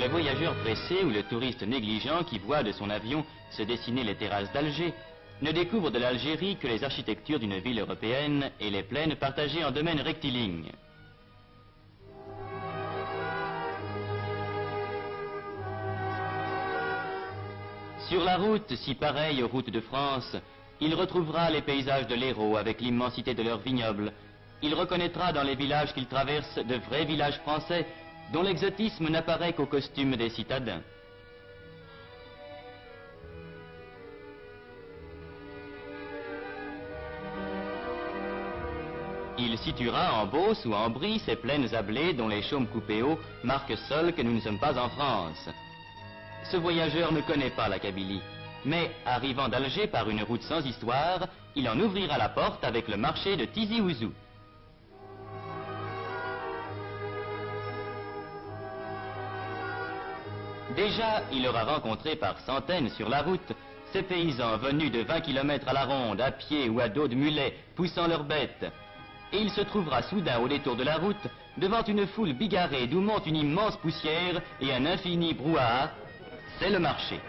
Le voyageur pressé ou le touriste négligent qui voit de son avion se dessiner les terrasses d'Alger ne découvre de l'Algérie que les architectures d'une ville européenne et les plaines partagées en domaines rectilignes. Sur la route, si pareille aux routes de France, il retrouvera les paysages de l'Hérault avec l'immensité de leurs vignobles. Il reconnaîtra dans les villages qu'il traverse de vrais villages français dont l'exotisme n'apparaît qu'au costume des citadins. Il situera en Beauce ou en Brie ces plaines à blé dont les chaumes coupés hauts marquent seuls que nous ne sommes pas en France. Ce voyageur ne connaît pas la Kabylie, mais arrivant d'Alger par une route sans histoire, il en ouvrira la porte avec le marché de Tizi Ouzou. Déjà, il aura rencontré par centaines sur la route ces paysans venus de 20 km à la ronde, à pied ou à dos de mulets, poussant leurs bêtes. Et il se trouvera soudain au détour de la route, devant une foule bigarrée d'où monte une immense poussière et un infini brouhaha. C'est le marché.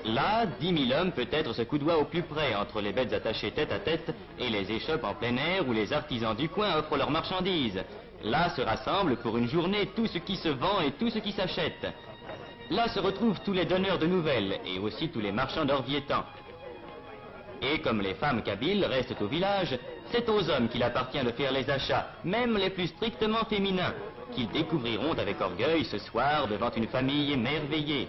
Là, 10 000 hommes peut-être se coudoient au plus près entre les bêtes attachées tête à tête et les échoppes en plein air où les artisans du coin offrent leurs marchandises. Là se rassemble pour une journée tout ce qui se vend et tout ce qui s'achète. Là se retrouvent tous les donneurs de nouvelles et aussi tous les marchands d'orviétans. Et comme les femmes kabyles restent au village, c'est aux hommes qu'il appartient de faire les achats, même les plus strictement féminins, qu'ils découvriront avec orgueil ce soir devant une famille émerveillée.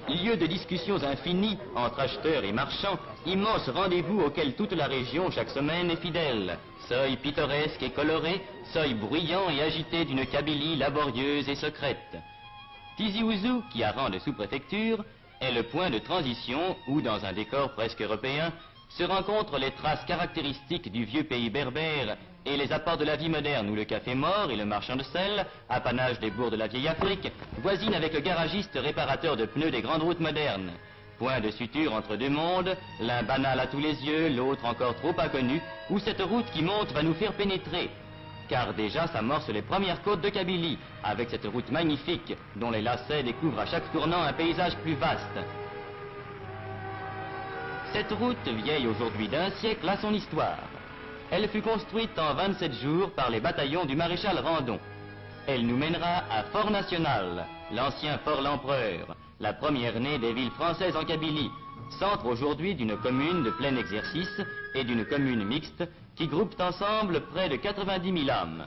Lieu de discussions infinies entre acheteurs et marchands, immense rendez-vous auquel toute la région chaque semaine est fidèle. Seuil pittoresque et coloré, seuil bruyant et agité d'une Kabylie laborieuse et secrète. Tizi Ouzou, qui a rang de sous-préfecture, est le point de transition où, dans un décor presque européen, se rencontrent les traces caractéristiques du vieux pays berbère et les apports de la vie moderne où le café mort et le marchand de sel, apanage des bourgs de la vieille Afrique, voisinent avec le garagiste réparateur de pneus des grandes routes modernes. Point de suture entre deux mondes, l'un banal à tous les yeux, l'autre encore trop inconnu, où cette route qui monte va nous faire pénétrer. Car déjà s'amorcent les premières côtes de Kabylie, avec cette route magnifique, dont les lacets découvrent à chaque tournant un paysage plus vaste. Cette route, vieille aujourd'hui d'un siècle, a son histoire. Elle fut construite en 27 jours par les bataillons du maréchal Randon. Elle nous mènera à Fort National, l'ancien Fort l'Empereur, la première née des villes françaises en Kabylie, centre aujourd'hui d'une commune de plein exercice et d'une commune mixte qui groupent ensemble près de 90 000 âmes.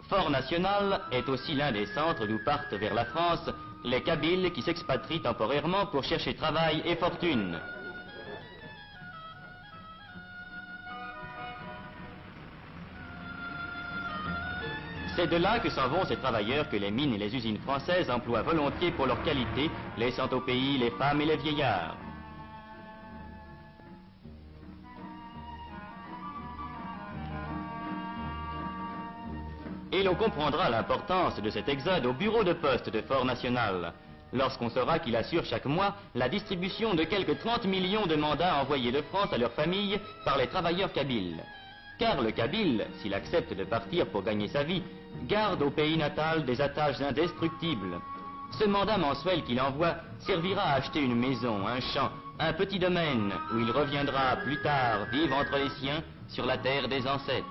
Fort National est aussi l'un des centres d'où partent vers la France les Kabyles qui s'expatrient temporairement pour chercher travail et fortune. C'est de là que s'en vont ces travailleurs que les mines et les usines françaises emploient volontiers pour leur qualité, laissant au pays les femmes et les vieillards. Et l'on comprendra l'importance de cet exode au bureau de poste de Fort National, lorsqu'on saura qu'il assure chaque mois la distribution de quelques 30 millions de mandats envoyés de France à leurs familles par les travailleurs kabyles. Car le Kabyle, s'il accepte de partir pour gagner sa vie, garde au pays natal des attaches indestructibles. Ce mandat mensuel qu'il envoie servira à acheter une maison, un champ, un petit domaine où il reviendra plus tard vivre entre les siens sur la terre des ancêtres.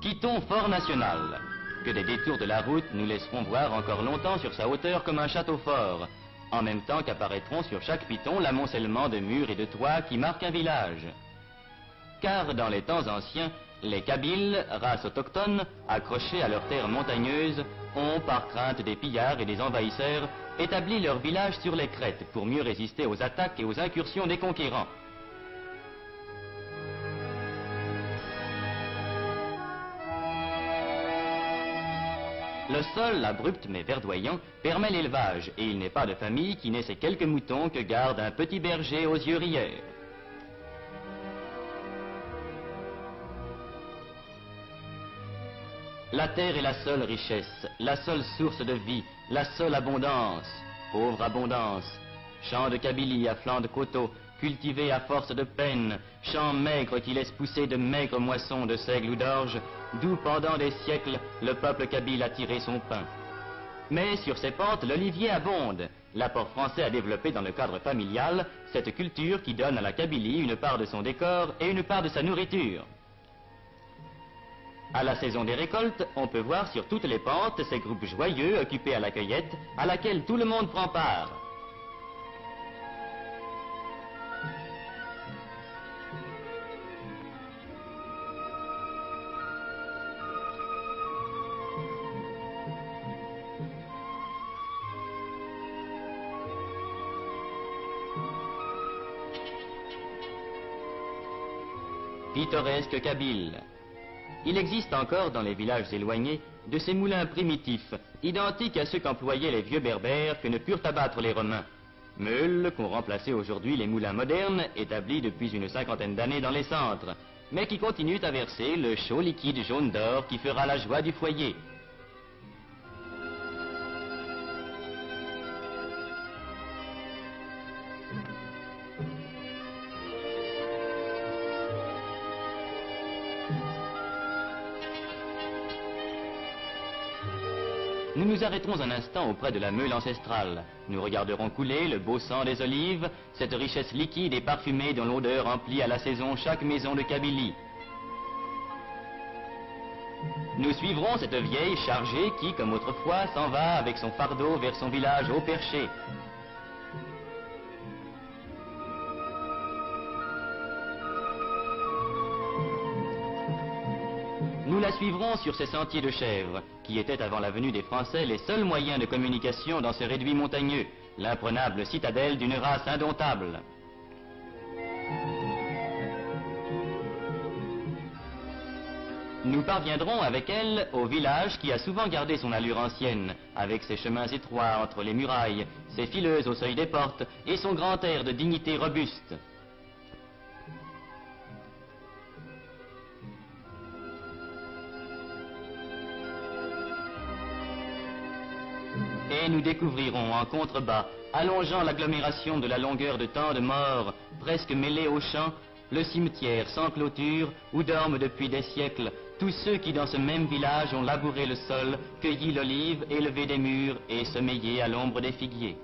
Quittons Fort National, que des détours de la route nous laisseront voir encore longtemps sur sa hauteur comme un château fort, en même temps qu'apparaîtront sur chaque piton l'amoncellement de murs et de toits qui marquent un village. Car dans les temps anciens, les Kabyles, race autochtone, accrochés à leurs terres montagneuses, ont, par crainte des pillards et des envahisseurs, établi leur village sur les crêtes pour mieux résister aux attaques et aux incursions des conquérants. Le sol, abrupt mais verdoyant, permet l'élevage, et il n'est pas de famille qui n'ait ces quelques moutons que garde un petit berger aux yeux rieurs. La terre est la seule richesse, la seule source de vie, la seule abondance. Pauvre abondance. Champs de Kabylie à flanc de coteaux, cultivés à force de peine, champs maigres qui laissent pousser de maigres moissons de seigle ou d'orge, d'où pendant des siècles le peuple kabyle a tiré son pain. Mais sur ces pentes, l'olivier abonde. L'apport français a développé dans le cadre familial cette culture qui donne à la Kabylie une part de son décor et une part de sa nourriture. À la saison des récoltes, on peut voir sur toutes les pentes ces groupes joyeux occupés à la cueillette, à laquelle tout le monde prend part. Pittoresque Kabyle. Il existe encore dans les villages éloignés de ces moulins primitifs, identiques à ceux qu'employaient les vieux berbères que ne purent abattre les Romains. Meules qu'ont remplacé aujourd'hui les moulins modernes établis depuis une cinquantaine d'années dans les centres, mais qui continuent à verser le chaud liquide jaune d'or qui fera la joie du foyer. Nous nous arrêterons un instant auprès de la meule ancestrale. Nous regarderons couler le beau sang des olives, cette richesse liquide et parfumée dont l'odeur emplit à la saison chaque maison de Kabylie. Nous suivrons cette vieille chargée qui, comme autrefois, s'en va avec son fardeau vers son village haut perché. Nous la suivrons sur ces sentiers de chèvres, qui étaient avant la venue des Français les seuls moyens de communication dans ce réduit montagneux, l'imprenable citadelle d'une race indomptable. Nous parviendrons avec elle au village qui a souvent gardé son allure ancienne, avec ses chemins étroits entre les murailles, ses fileuses au seuil des portes et son grand air de dignité robuste. Et nous découvrirons en contrebas, allongeant l'agglomération de la longueur de tant de morts, presque mêlés aux champs, le cimetière sans clôture où dorment depuis des siècles tous ceux qui dans ce même village ont labouré le sol, cueilli l'olive, élevé des mûres et sommeillé à l'ombre des figuiers.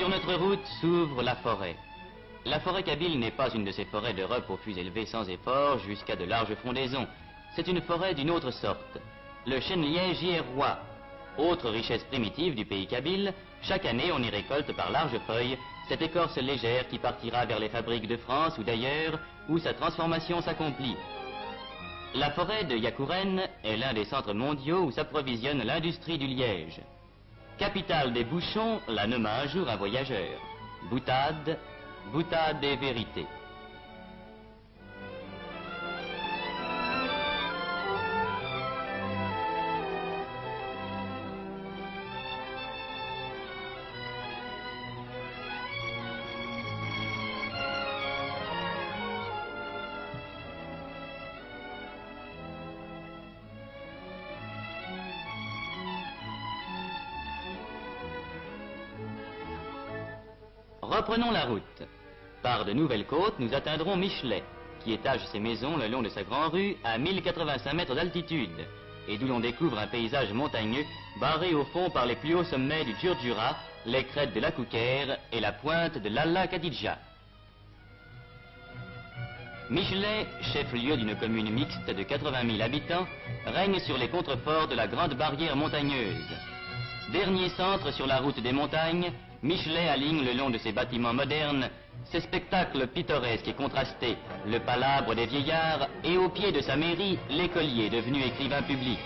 Sur notre route s'ouvre la forêt. La forêt kabyle n'est pas une de ces forêts d'Europe aux fûts élevés sans effort jusqu'à de larges frondaisons. C'est une forêt d'une autre sorte. Le chêne-liège y est roi. Autre richesse primitive du pays kabyle, chaque année on y récolte par larges feuilles cette écorce légère qui partira vers les fabriques de France ou d'ailleurs où sa transformation s'accomplit. La forêt de Yakouren est l'un des centres mondiaux où s'approvisionne l'industrie du liège. Capitale des bouchons, la nomma un jour un voyageur. Boutade, boutade et vérité. Reprenons la route. Par de nouvelles côtes, nous atteindrons Michelet, qui étage ses maisons le long de sa grande rue à 1085 mètres d'altitude, et d'où l'on découvre un paysage montagneux barré au fond par les plus hauts sommets du Djurdjura, les crêtes de la Kouker et la pointe de l'Alla Khadidja. Michelet, chef-lieu d'une commune mixte de 80 000 habitants, règne sur les contreforts de la grande barrière montagneuse. Dernier centre sur la route des montagnes, Michelet aligne le long de ses bâtiments modernes ses spectacles pittoresques et contrastés, le palabre des vieillards et au pied de sa mairie, l'écolier devenu écrivain public.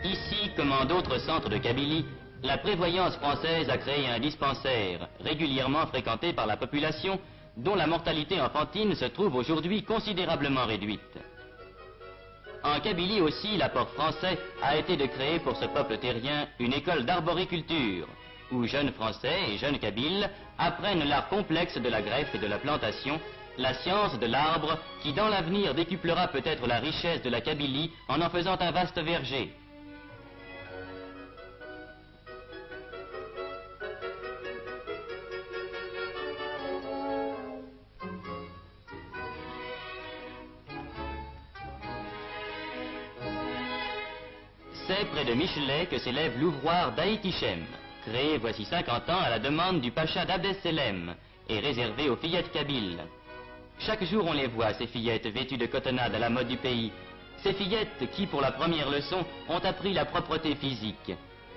Ici comme en d'autres centres de Kabylie, la prévoyance française a créé un dispensaire, régulièrement fréquenté par la population, dont la mortalité enfantine se trouve aujourd'hui considérablement réduite. En Kabylie aussi, l'apport français a été de créer pour ce peuple terrien une école d'arboriculture, où jeunes Français et jeunes Kabyles apprennent l'art complexe de la greffe et de la plantation, la science de l'arbre qui dans l'avenir décuplera peut-être la richesse de la Kabylie en faisant un vaste verger. C'est près de Michelet que s'élève l'ouvroir d'Aït-Ichem, créé voici 50 ans à la demande du pacha d'Abdesselem et réservé aux fillettes kabyles. Chaque jour on les voit, ces fillettes vêtues de cotonnade à la mode du pays. Ces fillettes qui, pour la première leçon, ont appris la propreté physique,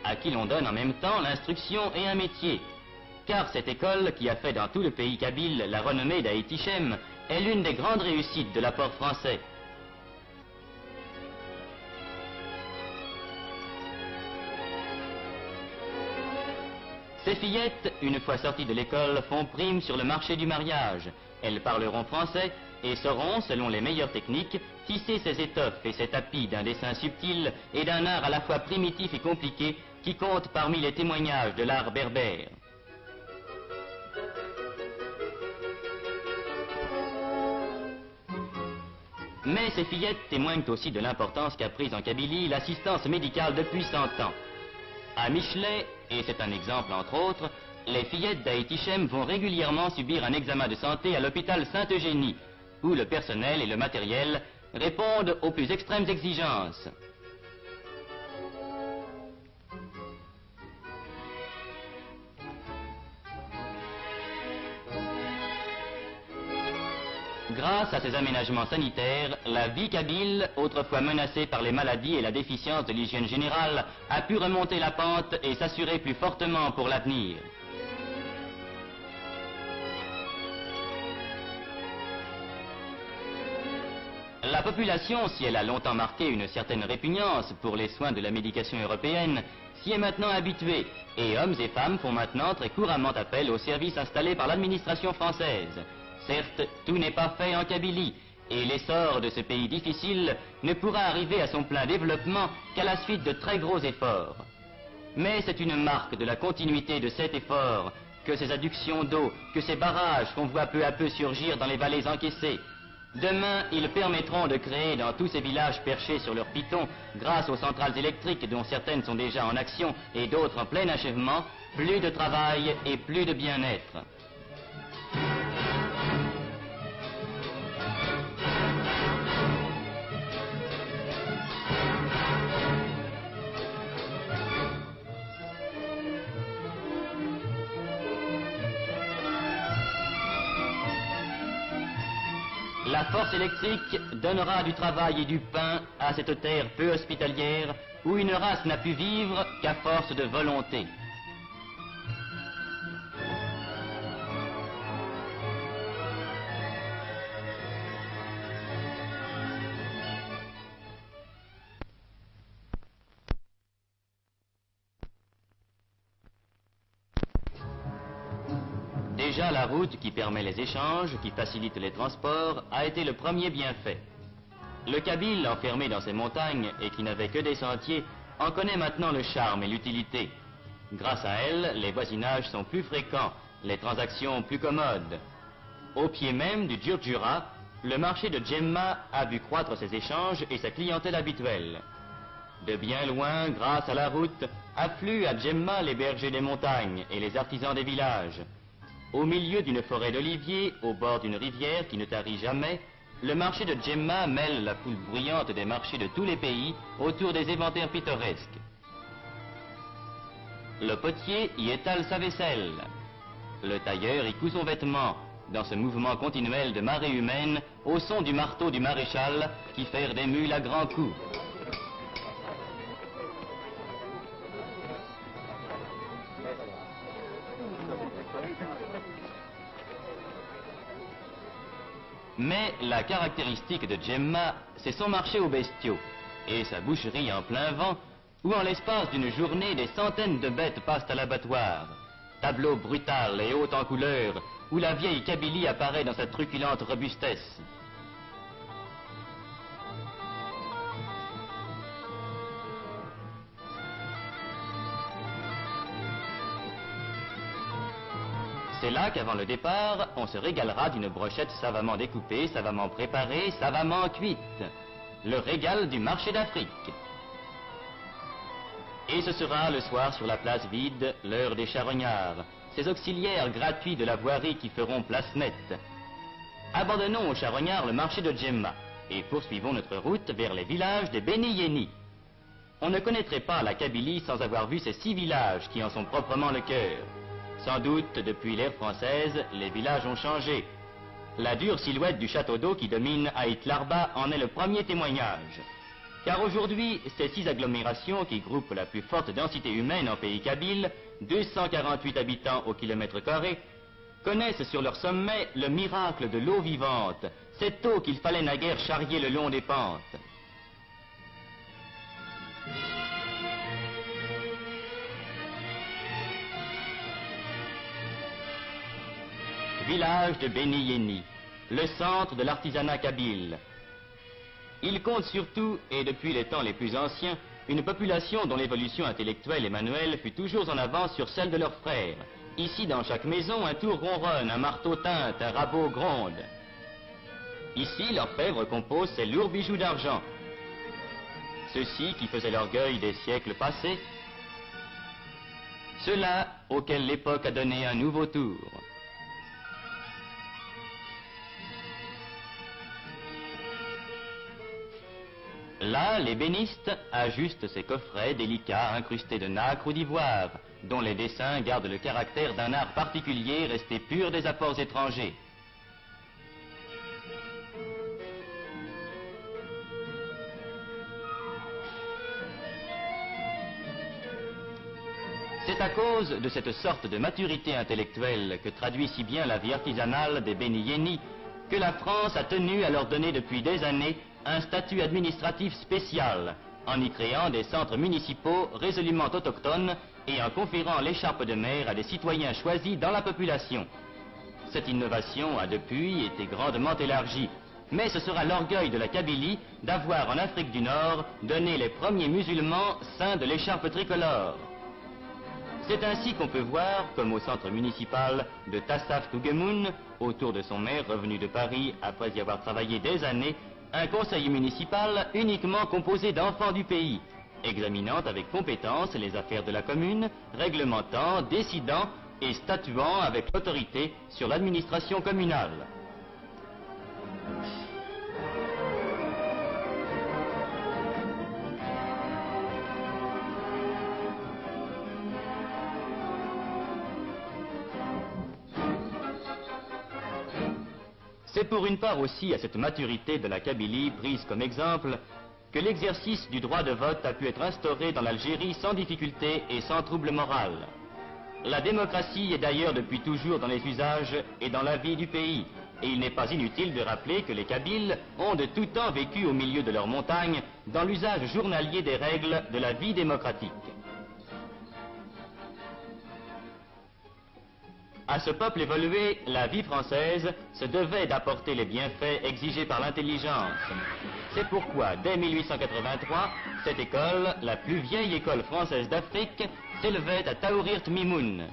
à qui l'on donne en même temps l'instruction et un métier. Car cette école, qui a fait dans tout le pays kabyle la renommée d'Aït-Ichem, est l'une des grandes réussites de l'apport français. Ces fillettes, une fois sorties de l'école, font prime sur le marché du mariage. Elles parleront français et sauront, selon les meilleures techniques, tisser ces étoffes et ces tapis d'un dessin subtil et d'un art à la fois primitif et compliqué qui compte parmi les témoignages de l'art berbère. Mais ces fillettes témoignent aussi de l'importance qu'a prise en Kabylie l'assistance médicale depuis 100 ans. À Michelet, et c'est un exemple entre autres, les fillettes d'Aït-Ichem vont régulièrement subir un examen de santé à l'hôpital Sainte-Eugénie, où le personnel et le matériel répondent aux plus extrêmes exigences. Grâce à ces aménagements sanitaires, la vie kabyle, autrefois menacée par les maladies et la déficience de l'hygiène générale, a pu remonter la pente et s'assurer plus fortement pour l'avenir. La population, si elle a longtemps marqué une certaine répugnance pour les soins de la médication européenne, s'y est maintenant habituée, et hommes et femmes font maintenant très couramment appel aux services installés par l'administration française. Certes, tout n'est pas fait en Kabylie, et l'essor de ce pays difficile ne pourra arriver à son plein développement qu'à la suite de très gros efforts. Mais c'est une marque de la continuité de cet effort que ces adductions d'eau, que ces barrages qu'on voit peu à peu surgir dans les vallées encaissées. Demain, ils permettront de créer dans tous ces villages perchés sur leurs pitons, grâce aux centrales électriques dont certaines sont déjà en action et d'autres en plein achèvement, plus de travail et plus de bien-être. La force électrique donnera du travail et du pain à cette terre peu hospitalière où une race n'a pu vivre qu'à force de volonté. Déjà, la route qui permet les échanges, qui facilite les transports, a été le premier bienfait. Le Kabyle, enfermé dans ses montagnes et qui n'avait que des sentiers, en connaît maintenant le charme et l'utilité. Grâce à elle, les voisinages sont plus fréquents, les transactions plus commodes. Au pied même du Djurdjura, le marché de Djemma a vu croître ses échanges et sa clientèle habituelle. De bien loin, grâce à la route, affluent à Djemma les bergers des montagnes et les artisans des villages. Au milieu d'une forêt d'oliviers, au bord d'une rivière qui ne tarit jamais, le marché de Djemma mêle la foule bruyante des marchés de tous les pays autour des éventaires pittoresques. Le potier y étale sa vaisselle. Le tailleur y coud son vêtement, dans ce mouvement continuel de marée humaine, au son du marteau du maréchal qui ferre des mules à grands coups. Mais la caractéristique de Djemma, c'est son marché aux bestiaux et sa boucherie en plein vent, où en l'espace d'une journée, des centaines de bêtes passent à l'abattoir. Tableau brutal et haut en couleur, où la vieille Kabylie apparaît dans sa truculente robustesse. C'est là qu'avant le départ, on se régalera d'une brochette savamment découpée, savamment préparée, savamment cuite. Le régal du marché d'Afrique. Et ce sera le soir sur la place vide, l'heure des charognards, ces auxiliaires gratuits de la voirie qui feront place nette. Abandonnons aux charognards le marché de Djemma et poursuivons notre route vers les villages des Beni Yeni. On ne connaîtrait pas la Kabylie sans avoir vu ces 6 villages qui en sont proprement le cœur. Sans doute, depuis l'ère française, les villages ont changé. La dure silhouette du château d'eau qui domine Aït Larba en est le premier témoignage. Car aujourd'hui, ces 6 agglomérations qui groupent la plus forte densité humaine en pays kabyle, 248 habitants au kilomètre carré, connaissent sur leur sommet le miracle de l'eau vivante, cette eau qu'il fallait naguère charrier le long des pentes. Village de Beni Yeni, le centre de l'artisanat kabyle. Il compte surtout, et depuis les temps les plus anciens, une population dont l'évolution intellectuelle et manuelle fut toujours en avance sur celle de leurs frères. Ici, dans chaque maison, un tour ronronne, un marteau teinte, un rabot gronde. Ici, l'orfèvre compose ses lourds bijoux d'argent. Ceux-ci qui faisaient l'orgueil des siècles passés, ceux-là auxquels l'époque a donné un nouveau tour. Là, l'ébéniste ajuste ses coffrets délicats incrustés de nacre ou d'ivoire, dont les dessins gardent le caractère d'un art particulier resté pur des apports étrangers. C'est à cause de cette sorte de maturité intellectuelle que traduit si bien la vie artisanale des Beni Yeni que la France a tenu à leur donner depuis des années un statut administratif spécial, en y créant des centres municipaux résolument autochtones et en conférant l'écharpe de maire à des citoyens choisis dans la population. Cette innovation a depuis été grandement élargie, mais ce sera l'orgueil de la Kabylie d'avoir en Afrique du Nord donné les premiers musulmans saints de l'écharpe tricolore. C'est ainsi qu'on peut voir, comme au centre municipal de Tassaf Tougemoun, autour de son maire revenu de Paris après y avoir travaillé des années, un conseil municipal uniquement composé d'enfants du pays, examinant avec compétence les affaires de la commune, réglementant, décidant et statuant avec autorité sur l'administration communale. C'est pour une part aussi à cette maturité de la Kabylie prise comme exemple que l'exercice du droit de vote a pu être instauré dans l'Algérie sans difficulté et sans trouble moral. La démocratie est d'ailleurs depuis toujours dans les usages et dans la vie du pays, et il n'est pas inutile de rappeler que les Kabyles ont de tout temps vécu au milieu de leurs montagnes dans l'usage journalier des règles de la vie démocratique. À ce peuple évolué, la vie française se devait d'apporter les bienfaits exigés par l'intelligence. C'est pourquoi, dès 1883, cette école, la plus vieille école française d'Afrique, s'élevait à Taourirt Mimoun.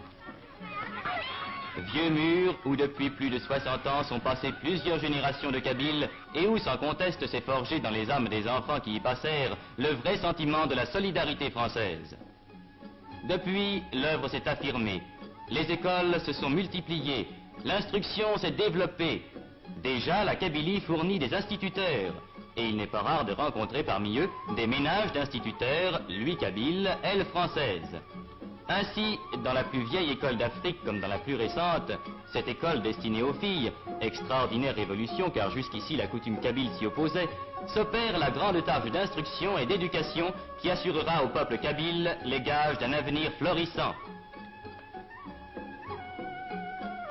Vieux mur où depuis plus de 60 ans sont passées plusieurs générations de Kabyles et où sans conteste s'est forgé dans les âmes des enfants qui y passèrent le vrai sentiment de la solidarité française. Depuis, l'œuvre s'est affirmée. Les écoles se sont multipliées, l'instruction s'est développée. Déjà, la Kabylie fournit des instituteurs, et il n'est pas rare de rencontrer parmi eux des ménages d'instituteurs, lui kabyle, elle française. Ainsi, dans la plus vieille école d'Afrique comme dans la plus récente, cette école destinée aux filles, extraordinaire révolution car jusqu'ici la coutume kabyle s'y opposait, s'opère la grande tâche d'instruction et d'éducation qui assurera au peuple kabyle les gages d'un avenir florissant.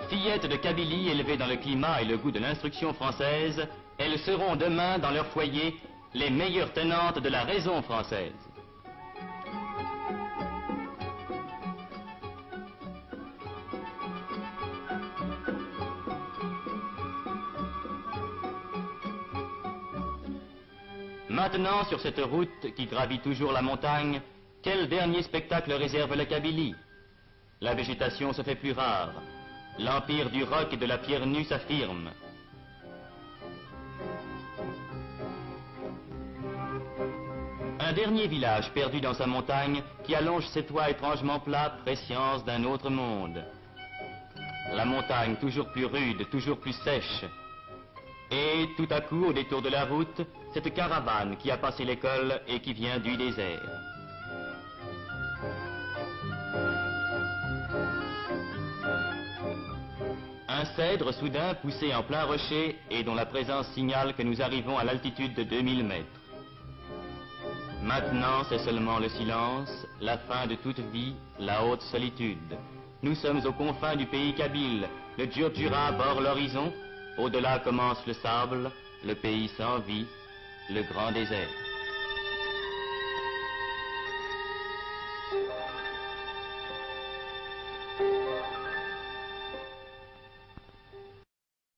Fillettes de Kabylie élevées dans le climat et le goût de l'instruction française, elles seront demain dans leur foyer les meilleures tenantes de la raison française. Maintenant, sur cette route qui gravit toujours la montagne, quel dernier spectacle réserve la Kabylie? La végétation se fait plus rare. L'empire du roc et de la pierre nue s'affirme. Un dernier village perdu dans sa montagne qui allonge ses toits étrangement plats, prescience d'un autre monde. La montagne toujours plus rude, toujours plus sèche. Et tout à coup, au détour de la route, cette caravane qui a passé l'école et qui vient du désert. Un cèdre soudain poussé en plein rocher et dont la présence signale que nous arrivons à l'altitude de 2000 mètres. Maintenant, c'est seulement le silence, la fin de toute vie, la haute solitude. Nous sommes aux confins du pays kabyle, le Djurdjura bord l'horizon, au-delà commence le sable, le pays sans vie, le grand désert.